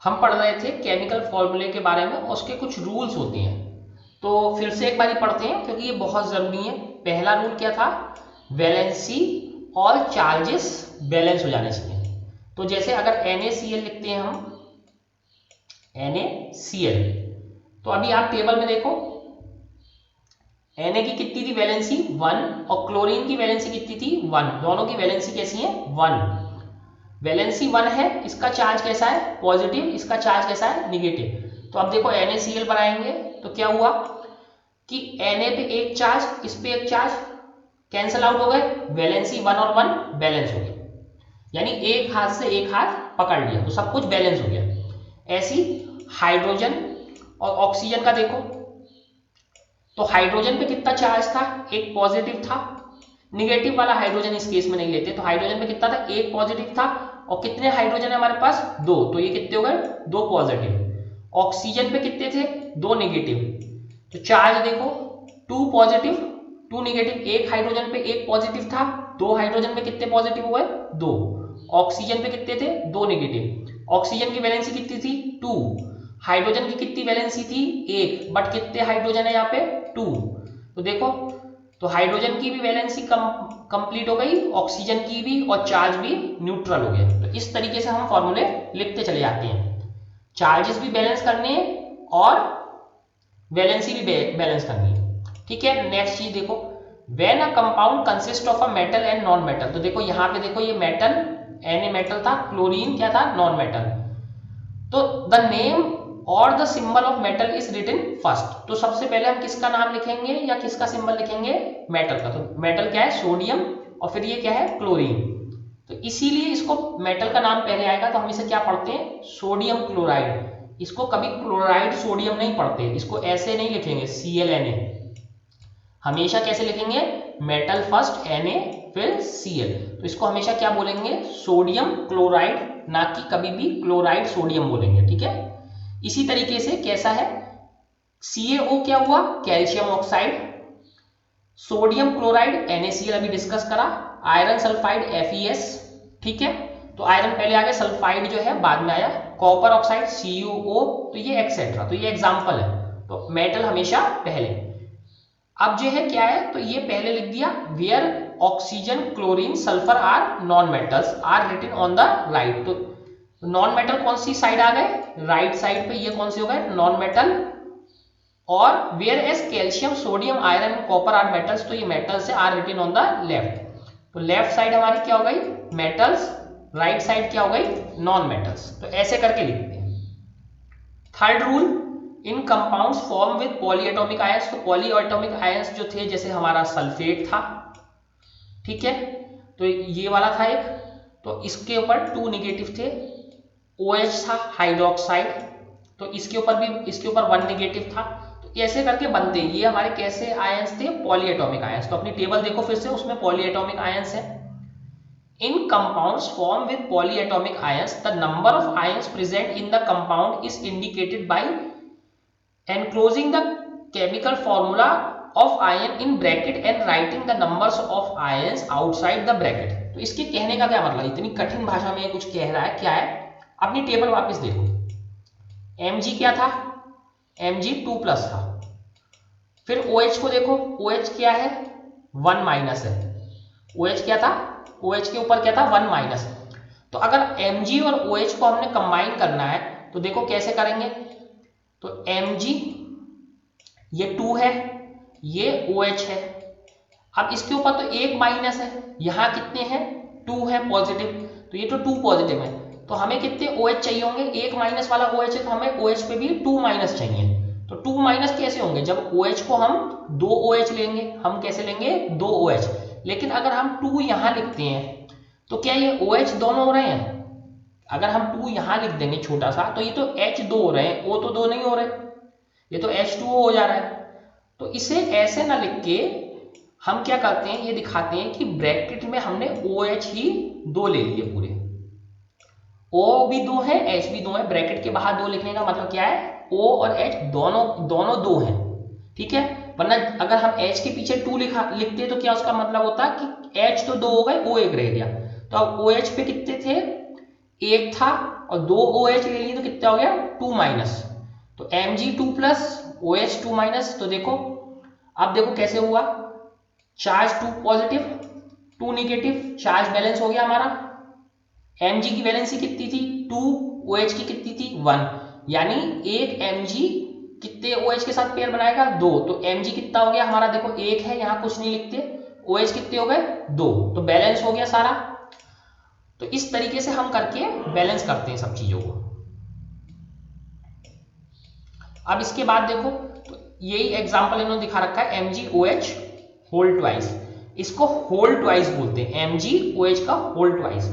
हम पढ़ रहे थे केमिकल फॉर्मूले के बारे में, उसके कुछ रूल्स होते हैं, तो फिर से एक बार पढ़ते हैं क्योंकि ये बहुत जरूरी है। पहला रूल क्या था? वैलेंसी और चार्जेस बैलेंस हो जाने चाहिए। तो जैसे अगर NaCl लिखते हैं हम, NaCl, तो अभी आप टेबल में देखो, Na की कितनी थी वैलेंसी? 1, और क्लोरीन की वैलेंसी कितनी थी? 1। दोनों की वैलेंसी कैसी है? 1। वैलेंसी 1 है, इसका चार्ज कैसा है? पॉजिटिव। इसका चार्ज कैसा है? निगेटिव। तो अब देखो NaCl बनाएंगे तो क्या हुआ कि Na पे एक चार्ज, इस पे एक चार्ज, कैंसल आउट हो गए, वैलेंसी 1 और 1 बैलेंस हो गए, यानी एक हाथ से एक हाथ पकड़ लिया तो सब कुछ बैलेंस हो गया। ऐसी हाइड्रोजन और ऑक्सीजन का देखो, तो हाइड्रोजन पे कितना चार्ज था? एक पॉजिटिव था। निगेटिव वाला हाइड्रोजन इस केस में नहीं लेते, तो हाइड्रोजन पे कितना था? एक पॉजिटिव था। और कितने हाइड्रोजन है हमारे पास? 2, तो ये कितने हो गए? 2 पॉजिटिव। ऑक्सीजन पे कितने थे? 2 निगेटिव। तो चार्ज देखो, 2 पॉजिटिव 2 निगेटिव। एक हाइड्रोजन पे एक पॉजिटिव था, 2 हाइड्रोजन पे कितने पॉजिटिव हुए? 2। ऑक्सीजन पे कितने थे? 2 निगेटिव। ऑक्सीजन की वैलेंसी कितनी थी? 2। हाइड्रोजन की कितनी वैलेंसी थी? 1, बट कितने हाइड्रोजन है यहाँ पे? 2। तो देखो, तो हाइड्रोजन की भी वैलेंसी कंप्लीट हो गई, ऑक्सीजन की भी, और चार्ज भी न्यूट्रल हो गया। तो इस तरीके से हम फॉर्मूले लिखते चले जाते हैं। चार्जेस भी बैलेंस करने हैं और वैलेंसी भी बैलेंस करनी है। ठीक है, नेक्स्ट चीज देखो, when a compound consist of a metal and non metal. तो देखो यहाँ पे देखो, ये मेटल, Na मेटल था, क्लोरीन क्या था? Non metal. तो द नेम और the symbol of metal is written first. तो सबसे पहले हम किसका नाम लिखेंगे या किसका सिंबल लिखेंगे? मेटल का। तो मेटल क्या है? सोडियम, और फिर ये क्या है? क्लोरीन। तो इसीलिए इसको मेटल का नाम पहले आएगा, तो हम इसे क्या पढ़ते हैं? Sodium chloride. इसको कभी क्लोराइड सोडियम नहीं पढ़ते, इसको ऐसे नहीं लिखेंगे ClNa, हमेशा कैसे लिखेंगे? मेटल फर्स्ट Na फिर Cl। तो इसको हमेशा क्या बोलेंगे? सोडियम क्लोराइड, ना कि कभी भी क्लोराइड सोडियम बोलेंगे। ठीक है, इसी तरीके से कैसा है? CaO क्या हुआ? Calcium oxide. Sodium chloride NaCl अभी डिस्कस करा। Iron sulphide FeS। ठीक है, तो आयरन पहले आ गया, सल्फाइड जो है बाद में आया। कॉपर ऑक्साइड CuO, तो ये एक्सेट्रा, तो ये एग्जाम्पल है। तो मेटल हमेशा पहले। अब जो है क्या है, तो ये पहले लिख दिया, where oxygen chlorine sulphur are non metals are written on the right. तो नॉन मेटल कौन सी साइड आ गए? राइट साइड पे। ये कौन से हो गए? Non metal. और whereas calcium sodium iron copper are metals, तो ये मेटल्स है, are written on the left. तो लेफ्ट साइड हमारी क्या हो गई? मेटल्स। राइट साइड क्या हो गई? Non metals. तो ऐसे करके लिखते हैं। Third rule, in compounds form with polyatomic ions. तो पॉलीएटॉमिक आयंस जो थे, जैसे हमारा सल्फेट था, ठीक है, तो ये वाला था एक, तो इसके ऊपर 2 निगेटिव थे। OH था हाइड्रोक्साइड, तो इसके ऊपर भी, इसके ऊपर 1 निगेटिव था। तो ऐसे करके बनते हैं। ये हमारे कैसे आयंस थे? Polyatomic ions. तो अपनी टेबल देखो फिर से, उसमें पॉलीएटॉमिक आयंस है। In compounds formed with polyatomic ions, the number of ions present in the compound is indicated by enclosing the chemical formula of ion in bracket and writing the numbers of ions outside the bracket। तो इसके कहने का क्या मतलब? इतनी कठिन भाषा में कुछ कह रहा है, क्या है? अपनी टेबल वापस देखो, Mg क्या था? Mg 2+ था। फिर OH को देखो, OH क्या है? 1- है। OH क्या था? OH के ऊपर क्या था? 1- है। तो अगर Mg और OH को हमने कंबाइन करना है, तो देखो कैसे करेंगे। तो Mg ये 2 है, ये OH है। अब इसके ऊपर तो एक माइनस है, यहाँ कितने हैं? 2 है पॉजिटिव, तो ये तो 2 पॉजिटिव है। तो हमें कितने OH चाहिए होंगे? एक माइनस वाला OH है, तो हमें OH पे भी 2- चाहिए। तो 2- कैसे होंगे? जब OH को हम 2 OH लेंगे, हम कैसे लेंगे? 2 OH। लेकिन अगर हम 2 यहाँ लिखते हैं, तो क्या ये OH दोनों हो रहे हैं? अगर हम 2 यहाँ लिख देंगे छोटा सा, तो ये तो H2 हो रहे हैं, O तो 2 नहीं हो रहे, ये तो H2O हो जा रहा है। तो इसे ऐसे ना लिख के हम क्या करते हैं, ये दिखाते हैं कि ब्रैकेट में हमने OH ही 2 ले लिए पूरे, O भी 2 है, H भी 2 है। ब्रैकेट के बाहर 2 लिखने का मतलब क्या है? O और H दोनों 2 हैं। ठीक है, वरना अगर हम H के पीछे 2 लिखते तो क्या उसका मतलब होता कि H तो 2 हो गए, O 1 रह गया। तो अब OH पे कितने थे? एक था और दो OH ले लिए तो कितना हो गया 2 माइनस, तो Mg2 प्लस OH2 माइनस। तो देखो अब देखो कैसे हुआ, charge 2 positive 2 negative, charge balance हो गया हमारा। Mg की वैलेंसी कितनी थी 2, OH की कितनी थी 1, यानी एक Mg कितने OH के साथ पेयर बनाएगा 2, तो Mg कितना हो गया हमारा, देखो एक है यहाँ कुछ नहीं लिखते, OH कितने हो गए 2, तो बैलेंस हो गया सारा। तो इस तरीके से हम करके बैलेंस करते हैं सब चीजों को। अब इसके बाद देखो तो यही एग्जांपल इन्होंने दिखा रखा है MgOH होल ट्वाइस, इसको होल ट्वाइस बोलते हैं, MgOH का होल ट्वाइस।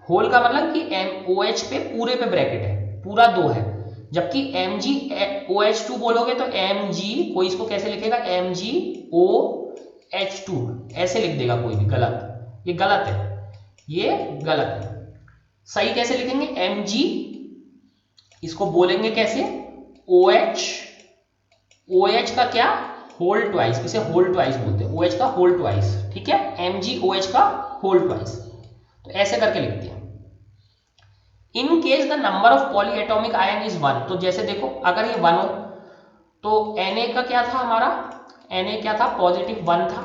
होल का मतलब कि OH पे पूरे पे ब्रैकेट है, पूरा 2 है, जबकि MgOH2 बोलोगे तो Mg कोई इसको कैसे लिखेगा MgOH2 ऐसे लिख देगा कोई भी, गलत, ये गलत है, ये गलत है। सही कैसे लिखेंगे Mg, इसको बोलेंगे कैसे OH, OH का क्या होल ट्वाइस, इसे होल ट्वाइस बोलते हैं, OH का होल ट्वाइस, ठीक है, MgOH का होल ट्वाइस, तो ऐसे करके लिखते हैं। In case the number of polyatomic ion is 1, तो जैसे देखो अगर ये 1 हो तो Na का क्या था हमारा, Na क्या था पॉजिटिव 1 था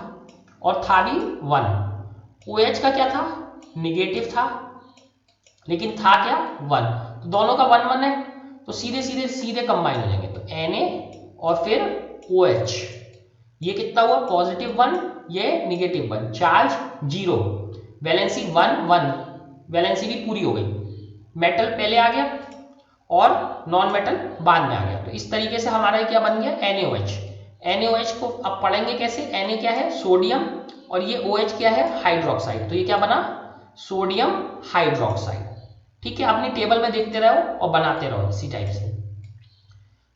और था भी 1, OH का क्या था निगेटिव था लेकिन था क्या 1, तो दोनों का 1 1 है, तो सीधे सीधे सीधे कंबाइन हो जाएंगे, तो Na और फिर OH, ये कितना हुआ पॉजिटिव 1, ये निगेटिव 1, चार्ज 0, वैलेंसी 1 1, वैलेंसी भी पूरी हो गई, मेटल पहले आ गया और नॉन मेटल बाद में आ गया। तो इस तरीके से हमारा क्या बन गया NaOH। NaOH को अब पढ़ेंगे कैसे, Na क्या है सोडियम और ये OH क्या है हाइड्रोक्साइड, तो ये क्या बना सोडियम हाइड्रोक्साइड, ठीक है। अपनी टेबल में देखते रहो और बनाते रहो इसी टाइप से।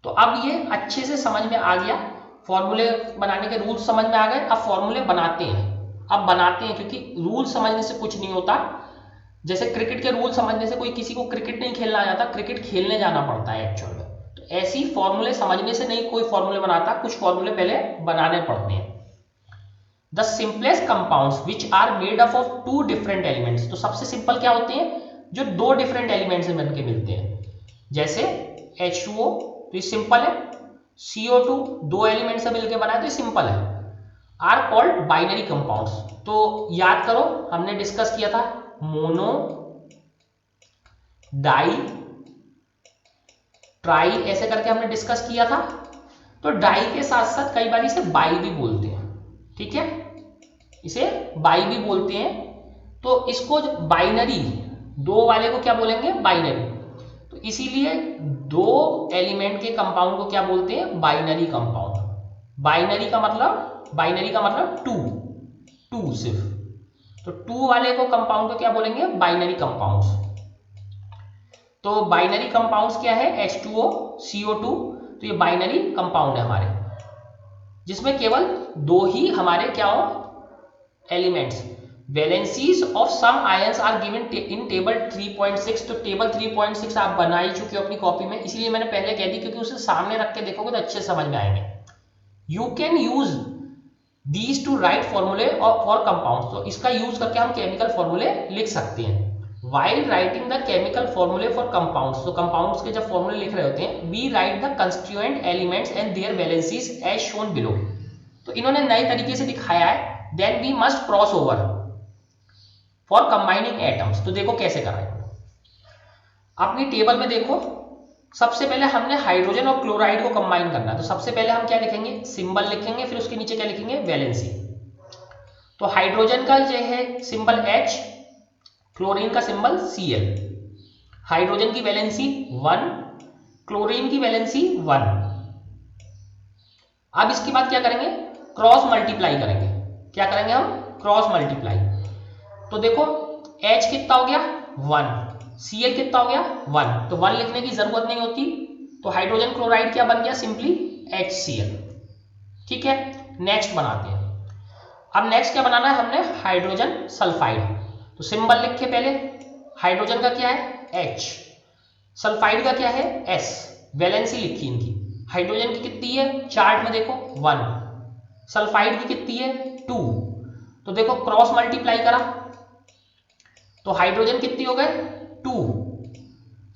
तो अब ये अच्छे से समझ में आ गया, फॉर्मूले बनाने के रूल समझ में आ गए, अब फॉर्मूले बनाते हैं, अब बनाते हैं, क्योंकि रूल समझने से कुछ नहीं होता। जैसे क्रिकेट के रूल समझने से कोई किसी को क्रिकेट नहीं खेलना आ जाता, क्रिकेट खेलने जाना पड़ता है एक्चुअल में, तो ऐसी फॉर्मूले समझने से नहीं कोई फॉर्मूले बनाता, कुछ फॉर्मूले पहले बनाने पड़ते हैं। The simplest compounds which are made up of 2 different elements, तो सबसे सिंपल क्या होते हैं जो 2 डिफरेंट एलिमेंट से बनके मिलते हैं, जैसे H2O, तो ये सिंपल है, CO2 2 एलिमेंट से मिलकर बना है तो ये सिंपल है, आर कॉल्ड बाइनरी कंपाउंड्स। तो याद करो हमने डिस्कस किया था मोनो, डाई, ट्राई, ऐसे करके हमने डिस्कस किया था। तो डाई के साथ साथ कई बार इसे बाई भी बोलते हैं, ठीक है, इसे बाई भी बोलते हैं। तो इसको बाइनरी, 2 वाले को क्या बोलेंगे बाइनरी, तो इसीलिए 2 एलिमेंट के कंपाउंड को क्या बोलते हैं बाइनरी कंपाउंड। बाइनरी का मतलब 2 सिर्फ, तो 2 वाले को कंपाउंड को क्या बोलेंगे बाइनरी कंपाउंड्स। तो बाइनरी कंपाउंड्स क्या है H2O CO2, तो ये बाइनरी कंपाउंड है हमारे, जिसमें केवल 2 ही हमारे क्या हो elements. Valencies of some ions are given in table 3.6, तो टेबल 3.6 आप बना ही चुके हो अपनी कॉपी में, इसलिए मैंने पहले कह दी क्योंकि उसे सामने रख के देखोगे तो अच्छे समझ में आएंगे। You can use these two right फॉर्मूले फॉर कंपाउंड्स, तो इसका यूज करके हम केमिकल फॉर्मूले लिख सकते हैं। While writing the chemical formulae for compounds, तो कंपाउंड्स के जब फॉर्मूले लिख रहे होते हैं we write the constituent elements and their valencies as shown below, तो इन्होंने नए तरीके से दिखाया है। Then we must cross over for combining atoms, तो देखो कैसे कर रहे हैं, अपनी टेबल में देखो सबसे पहले हमने हाइड्रोजन और क्लोराइड को कंबाइन करना है, तो सबसे पहले हम क्या लिखेंगे सिंबल लिखेंगे, फिर उसके नीचे क्या लिखेंगे वैलेंसी। तो हाइड्रोजन का जो है सिंबल H, क्लोरीन का सिंबल Cl, हाइड्रोजन की वैलेंसी 1, क्लोरीन की वैलेंसी 1। अब इसके बाद क्या करेंगे क्रॉस मल्टीप्लाई करेंगे, क्या करेंगे हम क्रॉस मल्टीप्लाई, तो देखो H कितना हो गया 1, Cl कितना हो गया 1, तो 1 लिखने की जरूरत नहीं होती, तो हाइड्रोजन क्लोराइड क्या बन गया सिंपली HCl, ठीक है। नेक्स्ट बनाते हैं, अब नेक्स्ट क्या बनाना है हमने हाइड्रोजन सल्फाइड, तो सिंबल लिख के पहले हाइड्रोजन का क्या है H, सल्फाइड का क्या है S, वैलेंसी लिखी इनकी, हाइड्रोजन की कितनी है चार्ट में देखो 1, सल्फाइड की कितनी है 2, तो देखो क्रॉस मल्टीप्लाई करा तो हाइड्रोजन कितनी हो गए 2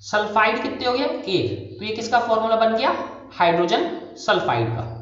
सल्फाइड कितने हो गए? 1। तो ये किसका फॉर्मूला बन गया? हाइड्रोजन सल्फाइड का।